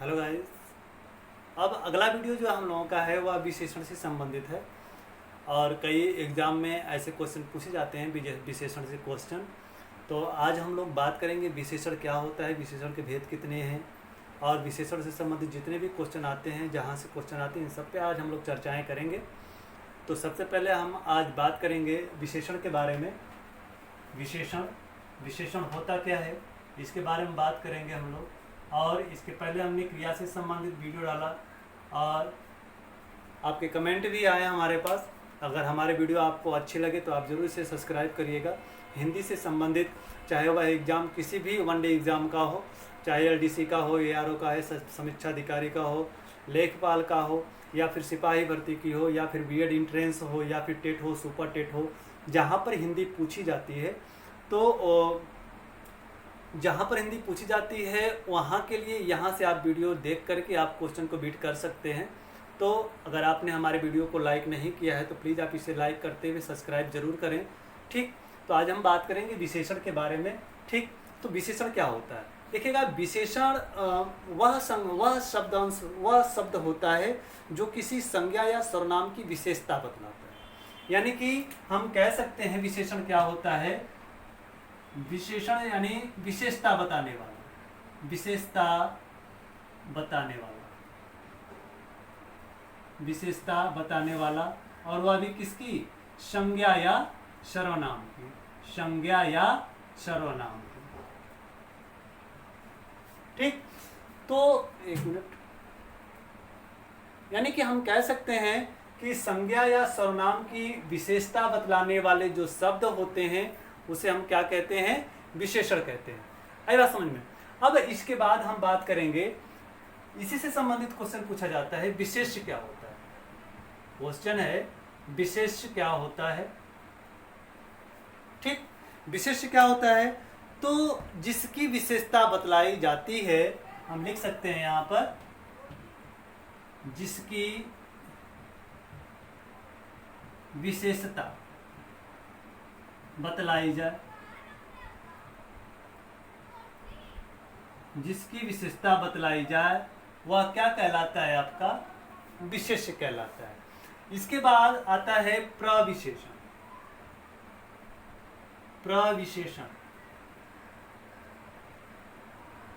Hello guys. अब अगला video जो हम लोगों का है वह विशेषण से संबंधित है और कई एग्ज़ाम में ऐसे क्वेश्चन पूछे जाते हैं विशेषण से क्वेश्चन। तो आज हम लोग बात करेंगे विशेषण क्या होता है, विशेषण के भेद कितने हैं और विशेषण से संबंधित जितने भी क्वेश्चन आते हैं, जहाँ से क्वेश्चन आते हैं, इन सब पे आज हम लोग चर्चाएँ करेंगे। तो सबसे पहले हम आज बात करेंगे विशेषण के बारे में। विशेषण होता क्या है इसके बारे में बात करेंगे हम लोग। और इसके पहले हमने क्रिया से संबंधित वीडियो डाला और आपके कमेंट भी आए हमारे पास। अगर हमारे वीडियो आपको अच्छे लगे तो आप ज़रूर इसे सब्सक्राइब करिएगा। हिंदी से संबंधित चाहे वह एग्ज़ाम किसी भी वनडे एग्ज़ाम का हो, चाहे एलडीसी का हो, एआरओ का है, समीक्षा अधिकारी का हो, लेखपाल का हो, या फिर सिपाही भर्ती की हो, या फिर बीएड इंट्रेंस हो, या फिर टेट हो, सुपर टेट हो, जहाँ पर हिंदी पूछी जाती है तो जहाँ पर हिंदी पूछी जाती है वहाँ के लिए यहाँ से आप वीडियो देख करके आप क्वेश्चन को बीट कर सकते हैं। तो अगर आपने हमारे वीडियो को लाइक नहीं किया है तो प्लीज़ आप इसे लाइक करते हुए सब्सक्राइब जरूर करें। ठीक, तो आज हम बात करेंगे विशेषण के बारे में। ठीक, तो विशेषण क्या होता है? देखिएगा, विशेषण वह शब्द होता है जो किसी संज्ञा या सर्वनाम की विशेषता बतलाता है। यानी कि हम कह सकते हैं विशेषण क्या होता है। विशेषण यानी विशेषता बताने वाला, विशेषता बताने वाला, विशेषता बताने वाला। और वह भी किसकी? संज्ञा या सर्वनाम की, संज्ञा या सर्वनाम की। ठीक, तो एक मिनट, यानी कि हम कह सकते हैं कि संज्ञा या सर्वनाम की विशेषता बतलाने वाले जो शब्द होते हैं उसे हम क्या कहते हैं? विशेषण कहते हैं। आई बात समझ में? अब इसके बाद हम बात करेंगे, इसी से संबंधित क्वेश्चन पूछा जाता है, विशेष्य क्या होता है। क्वेश्चन है विशेष्य क्या होता है। ठीक, विशेष्य क्या होता है? तो जिसकी विशेषता बतलाई जाती है, हम लिख सकते हैं यहाँ पर, जिसकी विशेषता बतलाई जाए, जिसकी विशेषता बतलाई जाए वह क्या कहलाता है? आपका विशेष्य कहलाता है। इसके बाद आता है प्रविशेषण। प्रविशेषण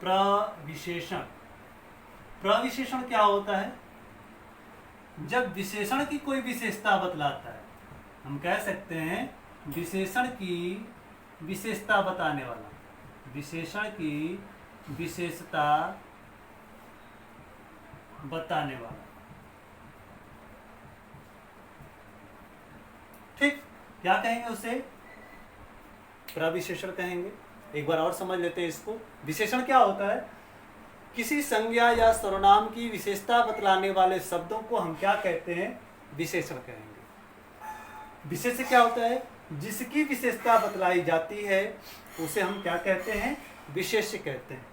प्रविशेषण प्रविशेषण क्या होता है? जब विशेषण की कोई विशेषता बतलाता है, हम कह सकते हैं विशेषण की विशेषता बताने वाला, विशेषण की विशेषता बताने वाला। ठीक, क्या कहेंगे उसे? प्रविशेषण कहेंगे। एक बार और समझ लेते हैं इसको। विशेषण क्या होता है? किसी संज्ञा या सर्वनाम की विशेषता बतलाने वाले शब्दों को हम क्या कहते हैं? विशेषण कहेंगे। विशेष्य क्या होता है? जिसकी विशेषता बतलाई जाती है उसे हम क्या कहते हैं? विशेष्य कहते हैं।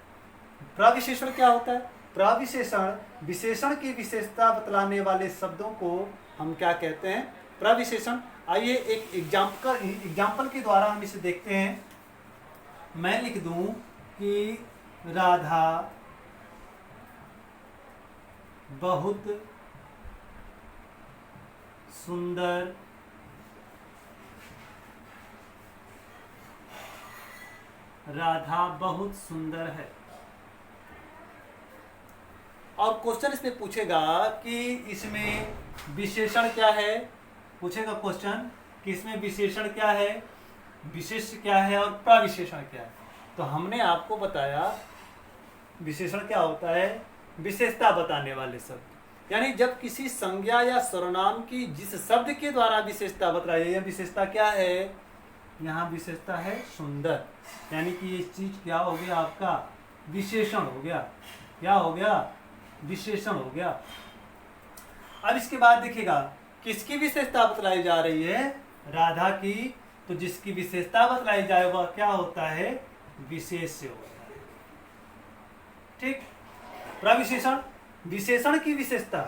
प्रविशेषण क्या होता है? प्रविशेषण विशेषण की विशेषता बतलाने वाले शब्दों को हम क्या कहते हैं? प्रविशेषण। आइए एक एग्जाम्पल के द्वारा हम इसे देखते हैं। मैं लिख दूं कि राधा बहुत सुंदर राधा बहुत सुंदर है। और क्वेश्चन इसमें पूछेगा कि इसमें विशेषण क्या है। पूछेगा क्वेश्चन कि इसमें विशेषण क्या है, विशेष्य क्या है और प्रविशेषण क्या है। तो हमने आपको बताया विशेषण क्या होता है? विशेषता बताने वाले शब्द। यानी जब किसी संज्ञा या सर्वनाम की जिस शब्द के द्वारा विशेषता बतलाई जाए, विशेषता क्या है? यहाँ विशेषता है सुंदर। यानी कि ये चीज क्या हो गया? आपका विशेषण हो गया। क्या हो गया? विशेषण हो गया। अब इसके बाद देखिएगा किसकी विशेषता बतलाई जा रही है? राधा की। तो जिसकी विशेषता बतलाई जाए वह क्या होता है? विशेष्य होता है। ठीक, प्रविशेषण विशेषण की विशेषता।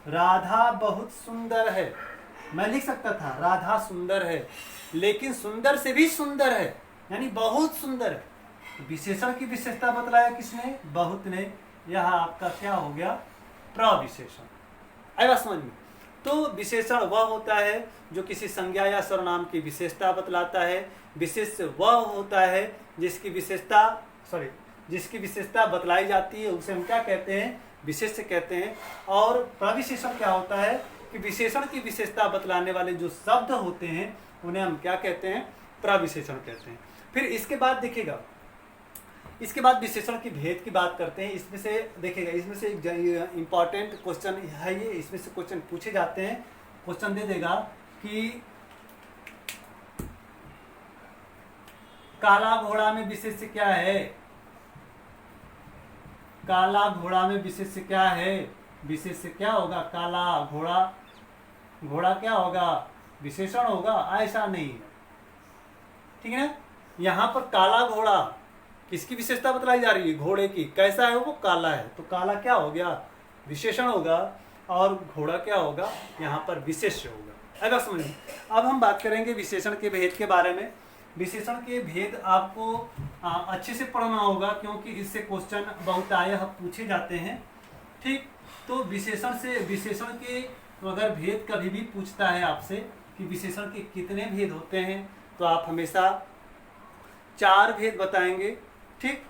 राधा बहुत सुंदर है, मैं लिख सकता था राधा सुंदर है, लेकिन सुंदर से भी सुंदर है, यानी बहुत सुंदर है। विशेषण की विशेषता बतलाया किसने? बहुत ने। यह आपका क्या हो गया, प्रविशेषण। आई बात समझ में। तो विशेषण वह होता है जो किसी संज्ञा या सर्वनाम की विशेषता बतलाता है। विशेष वह होता है जिसकी विशेषता बतलाई जाती है, उसे हम क्या कहते हैं, विशेष्य कहते हैं। और प्रविशेषण क्या होता है कि विशेषण की विशेषता बतलाने वाले जो शब्द होते हैं उन्हें हम क्या कहते हैं, प्रविशेषण कहते हैं। फिर इसके बाद देखिएगा, इसके बाद विशेषण की भेद की बात करते हैं। इसमें से देखिएगा, इसमें से एक इंपॉर्टेंट क्वेश्चन है ये, इसमें से क्वेश्चन पूछे जाते हैं। क्वेश्चन दे देगा कि काला घोड़ा में विशेष्य क्या है, काला घोड़ा में विशेष्य क्या है, विशेष्य क्या होगा, काला घोड़ा, घोड़ा क्या होगा, विशेषण होगा, ऐसा नहीं है, ठीक है ना। यहाँ पर काला घोड़ा किसकी विशेषता बतलाई जा रही है, घोड़े की, कैसा है वो, काला है, तो काला क्या हो गया, विशेषण होगा, और घोड़ा क्या होगा, यहाँ पर विशेष्य होगा। अगर समझ, अब हम बात करेंगे विशेषण के भेद के बारे में। विशेषण के भेद आपको अच्छे से पढ़ना होगा, क्योंकि इससे क्वेश्चन बहुतायः पूछे जाते हैं, ठीक। तो विशेषण के अगर भेद कभी भी पूछता है आपसे कि विशेषण के कितने भेद होते हैं, तो आप हमेशा 4 भेद बताएंगे, ठीक।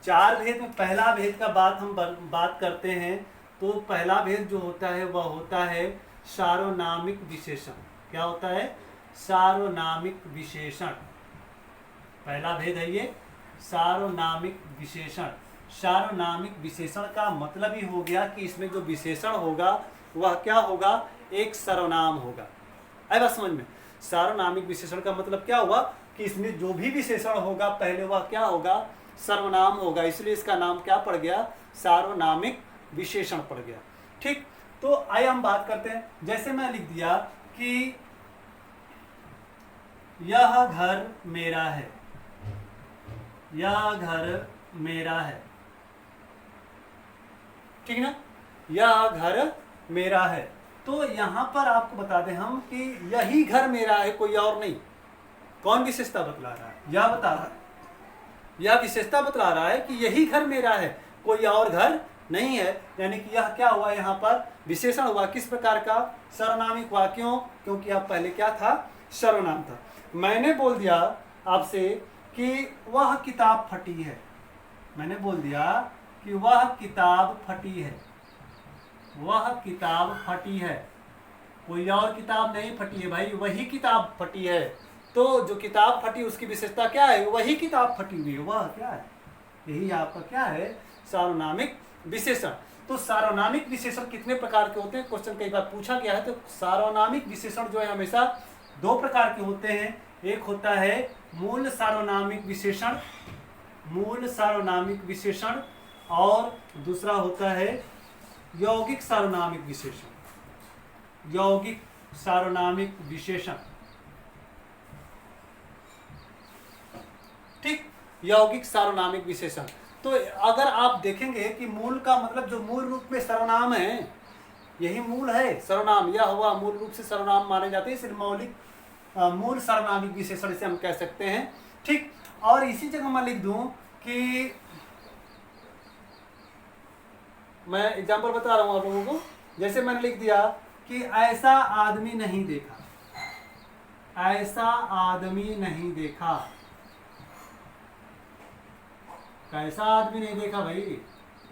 4 भेद में पहला भेद का बात करते हैं, तो पहला भेद जो होता है वह होता है सार्वनामिक विशेषण। क्या होता है, सार्वनामिक विशेषण, पहला भेद है ये, सार्वनामिक विशेषण। सार्वनामिक विशेषण का मतलब ही हो गया कि इसमें जो विशेषण होगा वह क्या होगा, एक सर्वनाम होगा। आई बात समझ में। सार्वनामिक विशेषण का मतलब क्या हुआ कि इसमें जो भी विशेषण होगा पहले वह क्या होगा, सर्वनाम होगा, इसलिए इसका नाम क्या पड़ गया, सार्वनामिक विशेषण पड़ गया, ठीक। तो आइए हम बात करते हैं, जैसे मैं लिख दिया कि यह घर मेरा है, यह घर मेरा है, ठीक ना, यह घर मेरा है। तो यहां पर आपको बता दें हम कि यही घर मेरा है, कोई और नहीं। कौन विशेषता बतला रहा है, यह बता रहा है, यह विशेषता बतला रहा है कि यही घर मेरा है, कोई और घर नहीं है। यानी कि यह क्या हुआ, यहाँ पर विशेषण हुआ, किस प्रकार का, सर्वनामिक हुआ। क्यों, क्योंकि आप पहले क्या था, सर्वनाम था। मैंने बोल दिया आपसे कि वह किताब फटी है, मैंने बोल दिया कि वह किताब फटी है, वह किताब फटी है, कोई और किताब नहीं फटी है भाई, वही किताब फटी है। तो जो किताब फटी उसकी विशेषता क्या है, वही किताब फटी हुई है, वह क्या है, यही आपका क्या है, सार्वनामिक विशेषण। तो सार्वनामिक विशेषण कितने प्रकार के होते हैं, क्वेश्चन कई बार पूछा गया है। तो सार्वनामिक विशेषण जो है हमेशा 2 प्रकार के होते हैं। एक होता है मूल सार्वनामिक विशेषण, मूल सार्वनामिक विशेषण, और दूसरा होता है यौगिक सार्वनामिक विशेषण, यौगिक सार्वनामिक विशेषण, ठीक, यौगिक सार्वनामिक विशेषण। तो अगर आप देखेंगे कि मूल का मतलब जो मूल रूप में सर्वनाम है, यही मूल है सर्वनाम, यह हुआ मूल रूप से सर्वनाम माने जाते हैं, इसलिए मौलिक मूल सार्वनामिक विशेषण से हम कह सकते हैं, ठीक। और इसी जगह मैं लिख दूं कि मैं एग्जाम्पल बता रहा हूं आप लोगों को, जैसे मैंने लिख दिया कि ऐसा आदमी नहीं देखा, ऐसा आदमी नहीं देखा, कैसा आदमी नहीं देखा भाई,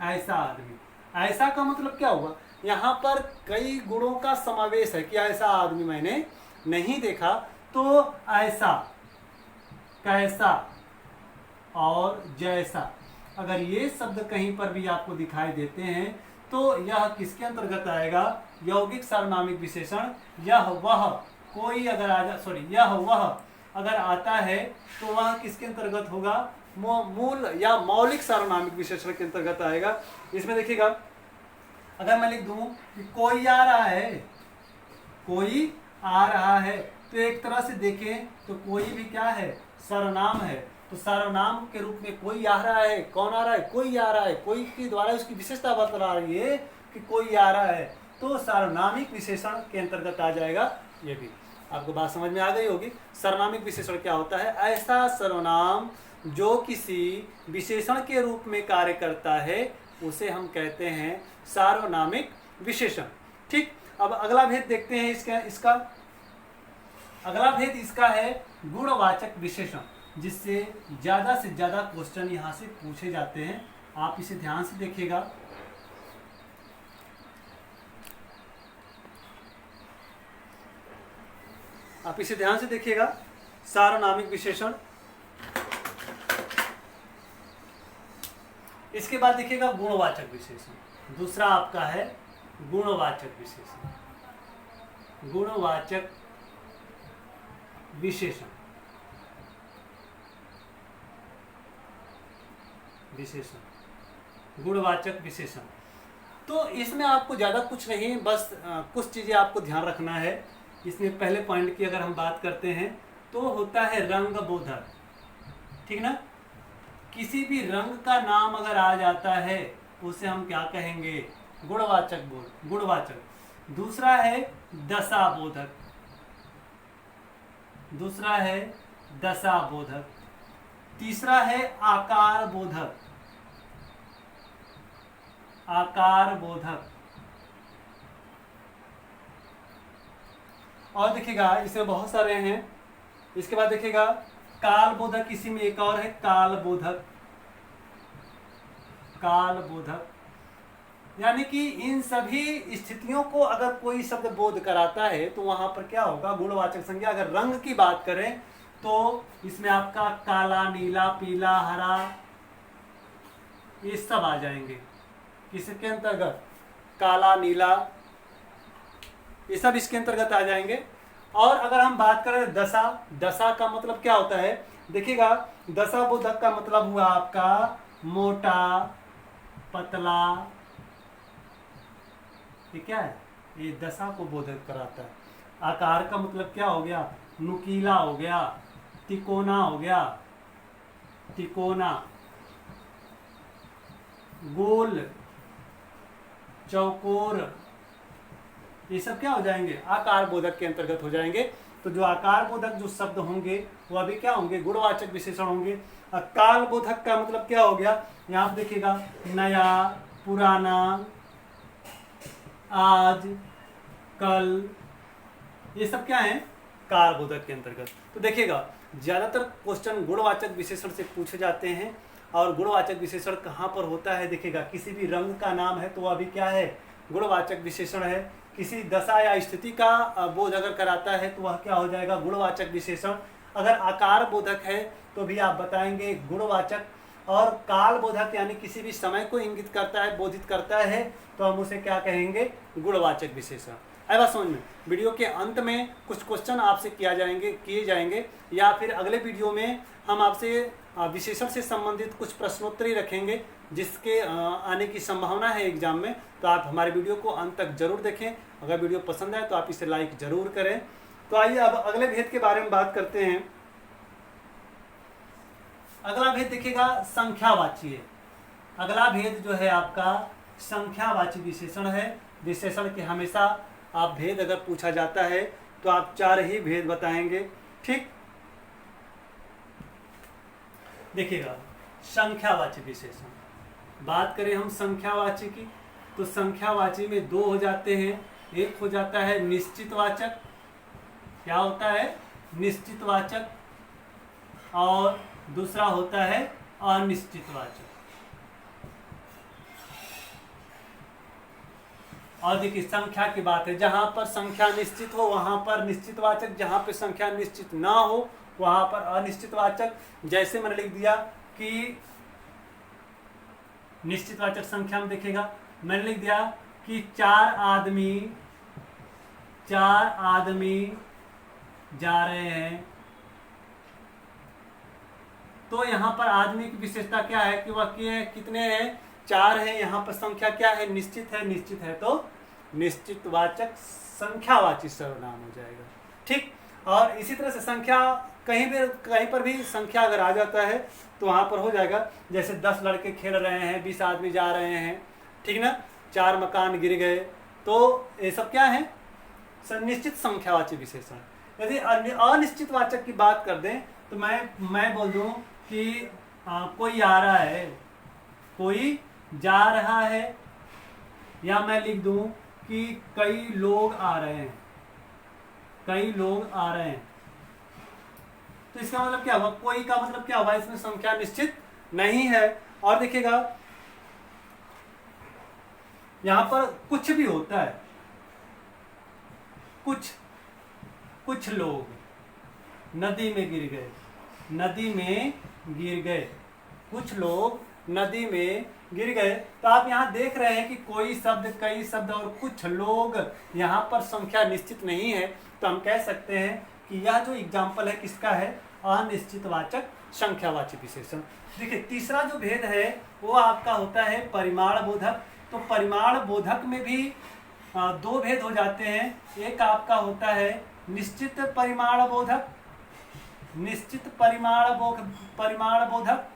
ऐसा आदमी। ऐसा का मतलब क्या हुआ, यहाँ पर कई गुणों का समावेश है कि ऐसा आदमी मैंने नहीं देखा। तो ऐसा, कैसा और जैसा, अगर ये शब्द कहीं पर भी आपको दिखाई देते हैं तो यह किसके अंतर्गत आएगा, यौगिक सार्वनामिक विशेषण। यह वह कोई अगर आ जा यह वह अगर आता है तो वह किसके अंतर्गत होगा, मूल या मौलिक सार्वनामिक विशेषण के अंतर्गत आएगा। इसमें देखिएगा, अगर मैं लिख दूं कि कोई आ रहा है, कोई आ रहा है, तो एक तरह से देखें तो कोई भी क्या है, सर्वनाम है। तो सर्वनाम के रूप में कोई आ रहा है, कौन आ रहा है, कोई आ रहा है, कोई के द्वारा उसकी विशेषता बतला रही है कि कोई आ रहा है, तो सार्वनामिक विशेषण के अंतर्गत आ जाएगा। ये भी आपको बात समझ में आ गई होगी। सर्वनामिक विशेषण क्या होता है, ऐसा सर्वनाम जो किसी विशेषण के रूप में कार्य करता है उसे हम कहते हैं सार्वनामिक विशेषण। ठीक, अब अगला भेद देखते हैं इसका अगला भेद इसका है गुणवाचक विशेषण, जिससे ज़्यादा से ज़्यादा क्वेश्चन यहाँ से पूछे जाते हैं। आप इसे ध्यान से देखिएगा। आप इसे ध्यान से देखिएगा, सार्वनामिक विशेषण। इसके बाद देखिएगा गुणवाचक विशेषण। दूसरा आपका है गुणवाचक विशेषण। गुणवाचक विशेषण गुणवाचक विशेषण। तो इसमें आपको ज़्यादा कुछ नहीं, बस कुछ चीज़ें आपको ध्यान रखना है। इसमें पहले पॉइंट की अगर हम बात करते हैं तो होता है रंग बोधक। ठीक ना, किसी भी रंग का नाम अगर आ जाता है उसे हम क्या कहेंगे? गुणवाचक। दूसरा है दशा बोधक। तीसरा है आकार बोधक। और देखिएगा इसमें बहुत सारे हैं। इसके बाद देखिएगा काल बोधक, इसी में एक और है काल बोधक। यानी कि इन सभी स्थितियों को अगर कोई शब्द बोध कराता है तो वहां पर क्या होगा? गुणवाचक संज्ञा। अगर रंग की बात करें तो इसमें आपका काला, नीला, पीला, हरा, ये सब आ जाएंगे। किसके अंतर्गत? काला, नीला, ये सब इसके अंतर्गत आ जाएंगे। और अगर हम बात करें दशा का मतलब क्या होता है? देखिएगा, दशा बोधक का मतलब हुआ आपका मोटा, पतला। ये क्या है? ये दशा को बोधक कराता है। आकार का मतलब क्या हो गया? नुकीला हो गया, तिकोना हो गया, गोल, चौकोर, ये सब क्या हो जाएंगे? आकार बोधक के अंतर्गत हो जाएंगे। तो जो आकार बोधक जो शब्द होंगे वो अभी क्या होंगे? गुणवाचक विशेषण होंगे। काल बोधक का मतलब क्या हो गया? यहाँ पे देखिएगा, नया, पुराना, आज, कल, ये सब क्या है? काल बोधक के अंतर्गत। तो देखिएगा ज्यादातर क्वेश्चन गुणवाचक विशेषण से पूछे जाते हैं। और गुणवाचक विशेषण कहाँ पर होता है? देखिएगा, किसी भी रंग का नाम है तो वह अभी क्या है? गुणवाचक विशेषण है। किसी दशा या स्थिति का बोध अगर कराता है तो वह क्या हो जाएगा? गुणवाचक विशेषण। अगर आकार बोधक है तो भी आप बताएंगे गुणवाचक। और काल बोधक यानी किसी भी समय को इंगित करता है, बोधित करता है, तो हम उसे क्या कहेंगे? गुणवाचक विशेषण। आई बात समझ में? वीडियो के अंत में कुछ क्वेश्चन आपसे किए जाएंगे या फिर अगले वीडियो में हम आपसे विशेषण से संबंधित कुछ प्रश्नोत्तरी रखेंगे जिसके आने की संभावना है एग्जाम में। तो आप हमारे वीडियो को अंत तक जरूर देखें। अगर वीडियो पसंद आए तो आप इसे लाइक जरूर करें। तो आइए अब अगले भेद के बारे में बात करते हैं। अगला भेद देखिएगा संख्यावाची है। अगला भेद जो है आपका संख्यावाची विशेषण है। विशेषण के हमेशा आप भेद अगर पूछा जाता है तो आप 4 ही भेद बताएंगे। ठीक, देखिएगा संख्यावाची विशेषण। बात करें हम संख्यावाची की तो संख्यावाची में 2 हो जाते हैं। एक हो जाता है निश्चितवाचक। क्या होता है? निश्चितवाचक। और दूसरा होता है अनिश्चितवाचक। और देखिए संख्या की बात है, जहां पर संख्या निश्चित हो वहां पर निश्चितवाचक, जहां पर संख्या निश्चित ना हो वहां पर अनिश्चितवाचक। जैसे मैंने लिख दिया कि निश्चितवाचक संख्या में देखिएगा, मैंने लिख दिया कि 4 आदमी जा रहे हैं। तो यहाँ पर आदमी की विशेषता क्या है कि वह कितने हैं? 4 है। यहाँ पर संख्या क्या है? निश्चित है तो निश्चितवाचक संख्यावाची सर्वनाम हो जाएगा। ठीक, और इसी तरह से संख्या कहीं पर भी संख्या अगर आ जाता है तो वहाँ पर हो जाएगा। जैसे 10 लड़के खेल रहे हैं, 20 आदमी जा रहे हैं, ठीक ना, 4 मकान गिर गए, तो ये सब क्या है? निश्चित संख्यावाची विशेषण। यदि अनिश्चितवाचक की बात कर दें तो मैं बोल दूं कि कोई आ रहा है, कोई जा रहा है, या मैं लिख दूं कि कई लोग आ रहे हैं, कई लोग आ रहे हैं। तो इसका मतलब क्या हुआ, कोई का मतलब क्या हुआ, इसमें संख्या निश्चित नहीं है। और देखिएगा यहां पर कुछ भी होता है, कुछ लोग नदी में गिर गए, नदी में गिर गए, कुछ लोग नदी में गिर गए। तो आप यहाँ देख रहे हैं कि कोई शब्द, कई शब्द और कुछ लोग, यहाँ पर संख्या निश्चित नहीं है। तो हम कह सकते हैं कि यह जो एग्जाम्पल है किसका है, अनिश्चितवाचक संख्यावाची विशेषण। देखिए तीसरा जो भेद है वो आपका होता है परिमाण बोधक। तो परिमाण बोधक में भी दो भेद हो जाते हैं। एक आपका होता है निश्चित परिमाण बोधक, निश्चित परिमाण बोधक,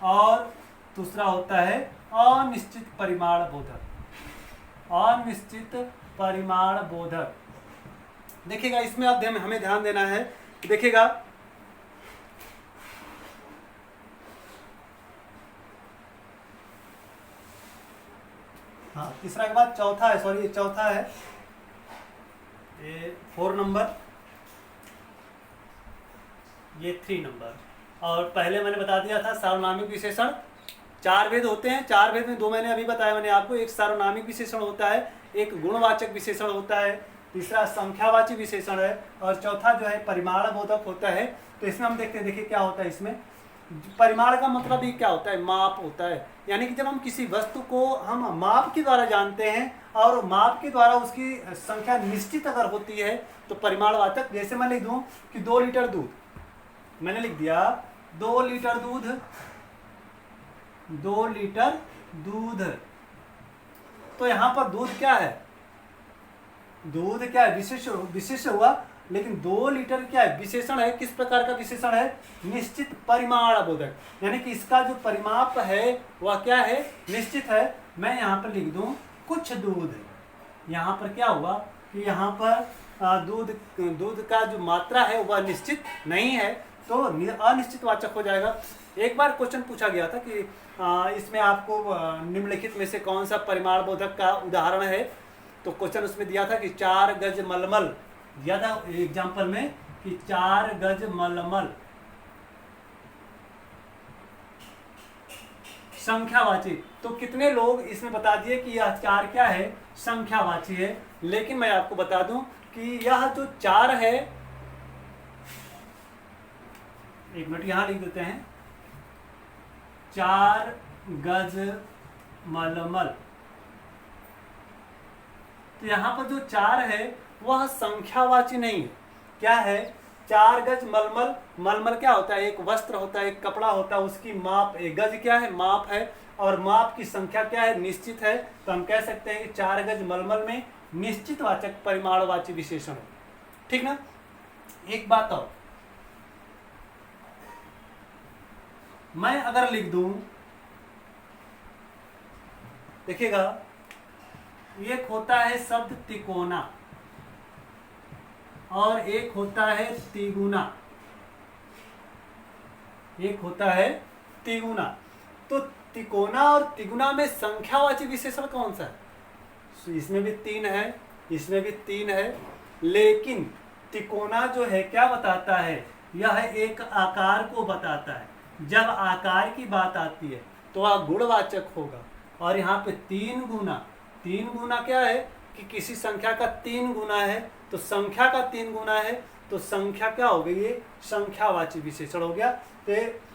और दूसरा होता है अनिश्चित परिमाण बोधक, अनिश्चित परिमाण बोधक। देखिएगा इसमें अब हमें ध्यान देना है, देखिएगा हाँ तीसरा के बाद चौथा है, सॉरी चौथा है, ये 4 नंबर, ये 3 नंबर। और पहले मैंने बता दिया था सार्वनामिक विशेषण 4 भेद होते हैं। 4 भेद में 2 मैंने अभी बताया मैंने आपको। एक सार्वनामिक विशेषण होता है, एक गुणवाचक विशेषण होता है, तीसरा संख्यावाची विशेषण है, और चौथा जो है परिमाण बोधक होता है। तो इसमें हम देखते हैं, देखिए क्या होता है इसमें। परिमाण का मतलब ही क्या होता है, माप होता है। यानी कि जब हम किसी वस्तु को हम माप के द्वारा जानते हैं और माप के द्वारा उसकी संख्या निश्चित अगर होती है तो परिमाणवाचक। जैसे मैं लिख दूं कि 2 लीटर दूध, मैंने लिख दिया 2 लीटर दूध, 2 लीटर दूध। तो यहां पर दूध क्या है, दूध क्या है, विशेष हुआ। लेकिन 2 लीटर क्या है, विशेषण है। किस प्रकार का विशेषण है, निश्चित परिमाण बोधक। यानी कि इसका जो परिमाप है वह क्या है, निश्चित है। मैं यहाँ पर लिख दूं कुछ दूध। यहाँ पर क्या हुआ कि यहाँ पर दूध का जो मात्रा है वह निश्चित नहीं है, तो अनिश्चित वाचक हो जाएगा। एक बार क्वेश्चन पूछा गया था कि इसमें आपको निम्नलिखित में से कौन सा परिमाण बोधक का उदाहरण है। तो क्वेश्चन उसमें दिया था कि 4 गज मलमल, दिया था एग्जाम्पल में कि 4 गज मलमल संख्यावाची। तो कितने लोग इसमें बता दिए कि यह 4 क्या है, संख्यावाची है। लेकिन मैं आपको बता दूं कि यह जो 4 है, एक मिनट यहां लिख देते हैं, 4 गज मलमल। तो यहां पर जो 4 है वह संख्यावाची नहीं है। क्या है, 4 गज मलमल। मलमल क्या होता है, एक वस्त्र होता है, एक कपड़ा होता है, उसकी माप, एक गज क्या है, माप है, और माप की संख्या क्या है, निश्चित है। तो हम कह सकते हैं कि 4 गज मलमल में निश्चित वाचक परिमाणवाची विशेषण है। ठीक ना। एक बात और, मैं अगर लिख दूं, देखिएगा एक होता है शब्द तिकोना और एक होता है तिगुना, एक होता है तिगुना। तो तिकोना और तिगुना में संख्यावाची विशेषण कौन सा है, तो इसमें भी 3 है, इसमें भी 3 है। लेकिन तिकोना जो है क्या बताता है, यह एक आकार को बताता है। जब आकार की बात आती है तो वह गुणवाचक होगा। और यहाँ पे 3 गुना, 3 गुना क्या है कि किसी संख्या का 3 गुना है, तो संख्या का 3 गुना है, तो संख्या क्या हो गई, ये संख्यावाची विशेषण हो गया। तो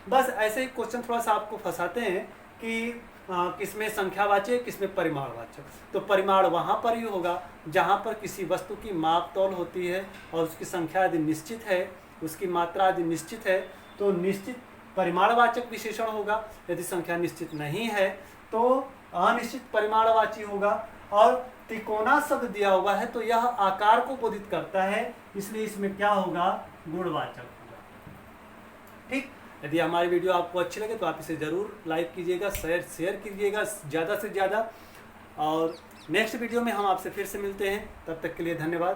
बस ऐसे ही क्वेश्चन थोड़ा सा आपको फंसाते हैं कि किसमें संख्यावाची है, किसमें परिमाणवाचक। तो परिमाण वहाँ पर ही होगा जहाँ पर किसी वस्तु की माप तौल होती है और उसकी संख्या यदि निश्चित है, उसकी मात्रा यदि निश्चित है, तो निश्चित परिमाणवाचक विशेषण होगा। यदि संख्या निश्चित नहीं है तो अनिश्चित परिमाणवाची होगा। और त्रिकोणा शब्द दिया हुआ है तो यह आकार को बोधित करता है, इसलिए इसमें क्या होगा, गुणवाचक होगा। ठीक। यदि हमारी वीडियो आपको अच्छी लगे तो आप इसे ज़रूर लाइक कीजिएगा, शेयर कीजिएगा ज़्यादा से ज़्यादा। और नेक्स्ट वीडियो में हम आपसे फिर से मिलते हैं, तब तक के लिए धन्यवाद।